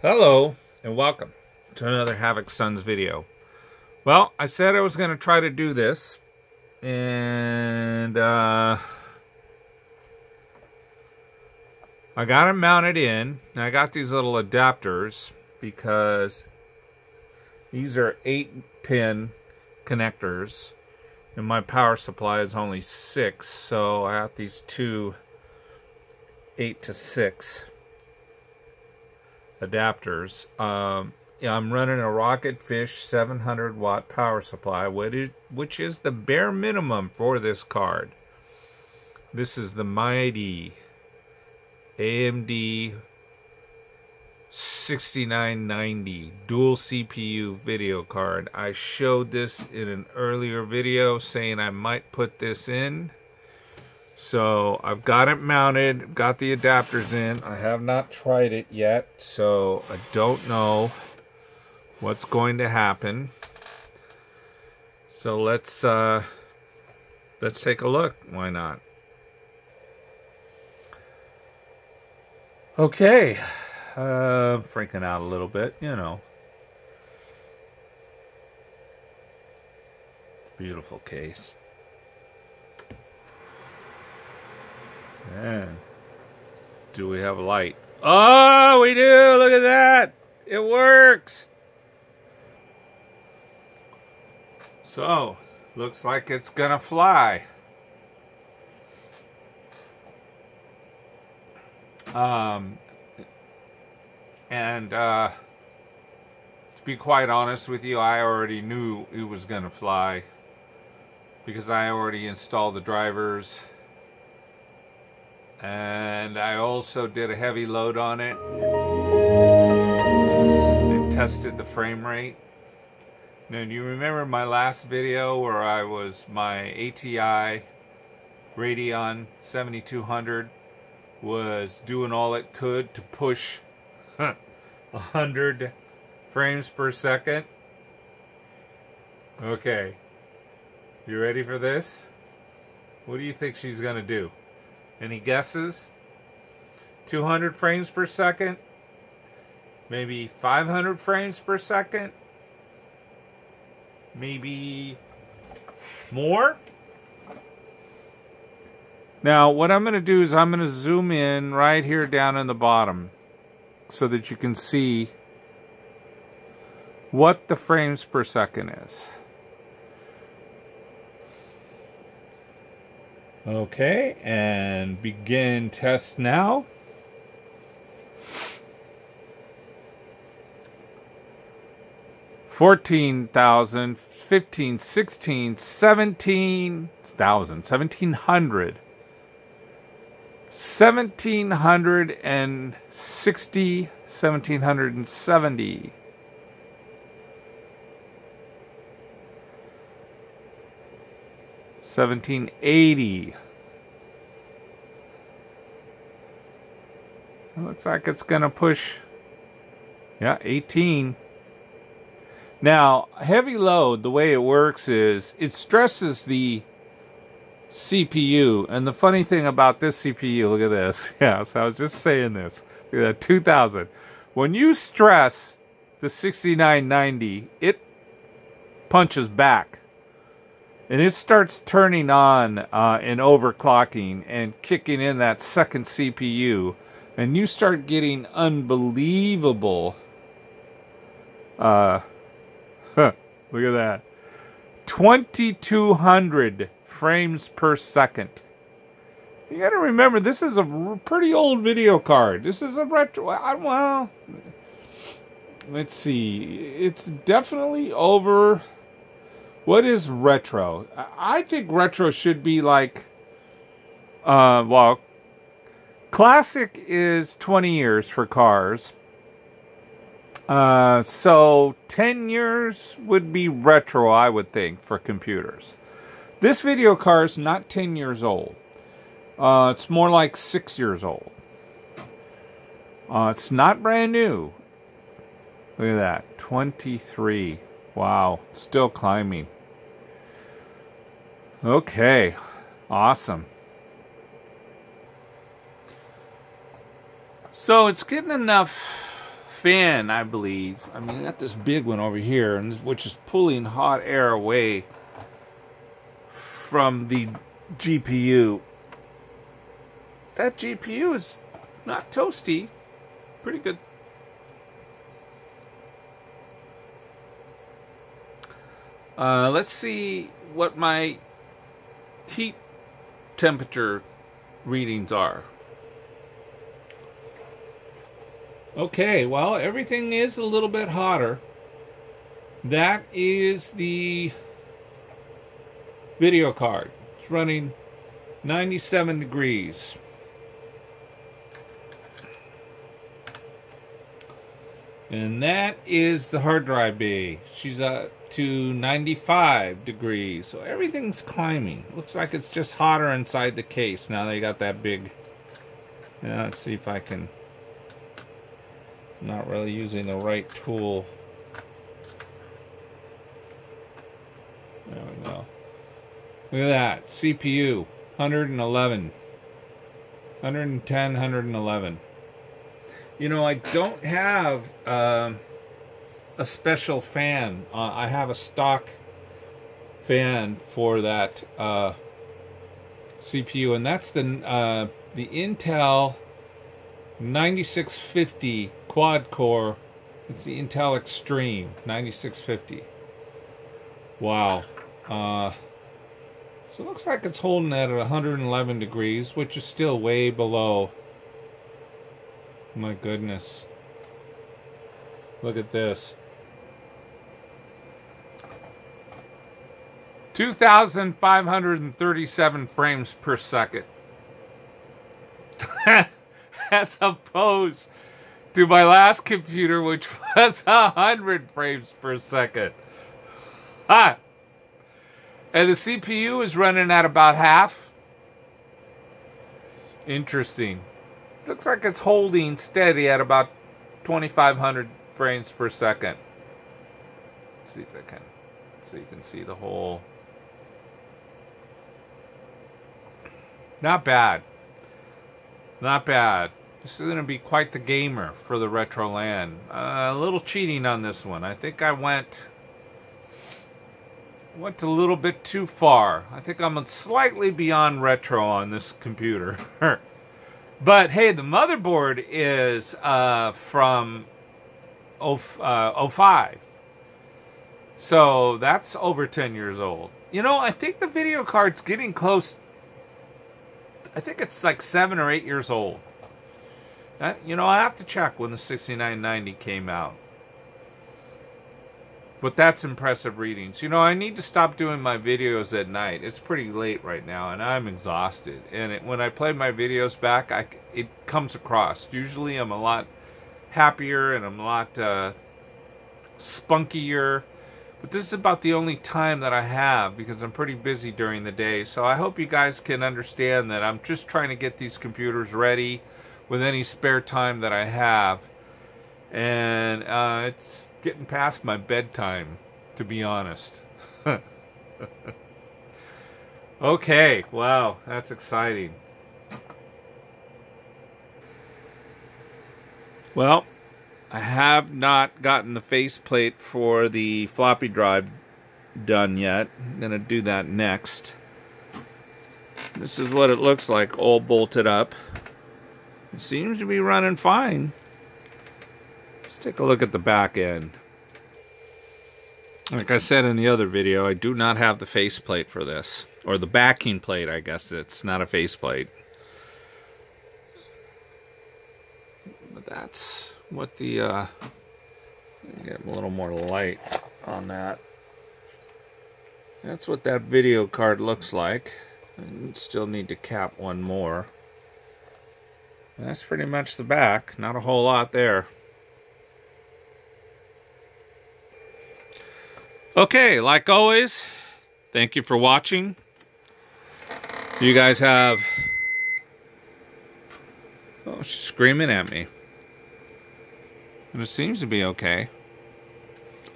Hello and welcome to another Havoc Sons video. Well, I said I was going to try to do this, and I got it mounted in. I got these little adapters because these are 8-pin connectors and my power supply is only 6, so I have these two 8 to 6 adapters. Yeah, I'm running a Rocket Fish 700 watt power supply, which is the bare minimum for this card. This is the Mighty AMD 6990 dual CPU video card. I showed this in an earlier video saying I might put this in. So I've got it mounted, got the adapters in. I have not tried it yet, so I don't know what's going to happen. So let's take a look. Why not? Okay, freaking out a little bit, you know. Beautiful case. And do we have a light? Oh, we do! Look at that! It works! So, looks like it's gonna fly. To be quite honest with you, I already knew it was gonna fly because I already installed the drivers. And I also did a heavy load on it and tested the frame rate. Now, do you remember my last video where I was my ATI Radeon 7200 was doing all it could to push 100 frames per second? Okay, you ready for this? What do you think she's gonna do? Any guesses? 200 frames per second? Maybe 500 frames per second? Maybe more? Now, what I'm going to do is I'm going to zoom in right here down in the bottom so that you can see what the frames per second is. Okay, and begin test now. $14,000, $15,000, $16,000, $17,000, $1,700, $1,760, $1,770. $1,780. It looks like it's gonna push, yeah, 18. Now, heavy load, the way it works is it stresses the CPU. And the funny thing about this CPU, look at this. Yeah, so I was just saying this. Look at that, 2000. When you stress the 6990, it punches back. And it starts turning on and overclocking and kicking in that second CPU. And you start getting unbelievable... look at that. 2,200 frames per second. You got to remember, this is a pretty old video card. This is a retro... well, let's see. It's definitely over... What is retro? I think retro should be like, well, classic is 20 years for cars. So 10 years would be retro, I would think, for computers. This video card is not 10 years old. It's more like 6 years old. It's not brand new. Look at that, 23. Wow, still climbing. Okay, awesome. So it's getting enough fan, I believe. I mean, I got this big one over here, which is pulling hot air away from the GPU. That GPU is not toasty. Pretty good. Let's see what my heat temperature readings are. Okay, well, everything is a little bit hotter. That is the video card. It's running 97 degrees. And that is the hard drive bay. She's to 95 degrees. So everything's climbing. Looks like it's just hotter inside the case. Now they got that big. Yeah, let's see if I can. Not really using the right tool. There we go. Look at that. CPU 111. 110, 111. You know, I don't have a special fan. I have a stock fan for that CPU, and that's the Intel 9650 quad core. It's the Intel Extreme 9650. Wow. So it looks like it's holding at 111 degrees, which is still way below. My goodness. Look at this. 2,537 frames per second. As opposed to my last computer, which was 100 frames per second. Ah! And the CPU is running at about half. Interesting. Looks like it's holding steady at about 2,500 frames per second. Let's see if I can, so you can see the whole. Not bad. Not bad. This is going to be quite the gamer for the Retro LAN. A little cheating on this one. I think I went a little bit too far. I think I'm slightly beyond retro on this computer. But hey, the motherboard is from 05. So that's over 10 years old. You know, I think the video card's getting close. I think it's like 7 or 8 years old. You know, I have to check when the 6990 came out. But that's impressive readings. You know, I need to stop doing my videos at night. It's pretty late right now, and I'm exhausted. And when I play my videos back, it comes across. Usually I'm a lot happier and I'm a lot spunkier. But this is about the only time that I have because I'm pretty busy during the day. So I hope you guys can understand that I'm just trying to get these computers ready with any spare time that I have. And it's getting past my bedtime, to be honest. Okay, wow, that's exciting. Well, I have not gotten the faceplate for the floppy drive done yet. I'm going to do that next. This is what it looks like, all bolted up. It seems to be running fine. Let's take a look at the back end. Like I said in the other video, I do not have the faceplate for this. Or the backing plate, I guess. It's not a faceplate. But that's what the... get a little more light on that. That's what that video card looks like. I still need to cap one more. That's pretty much the back. Not a whole lot there. Okay, like always, thank you for watching. You guys have... Oh, she's screaming at me. And it seems to be okay.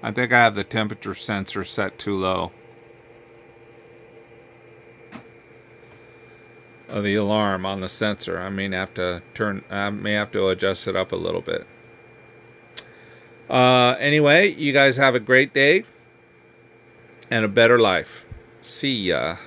I think I have the temperature sensor set too low. Oh, the alarm on the sensor. I may have to adjust it up a little bit. Anyway, you guys have a great day and a better life. See ya.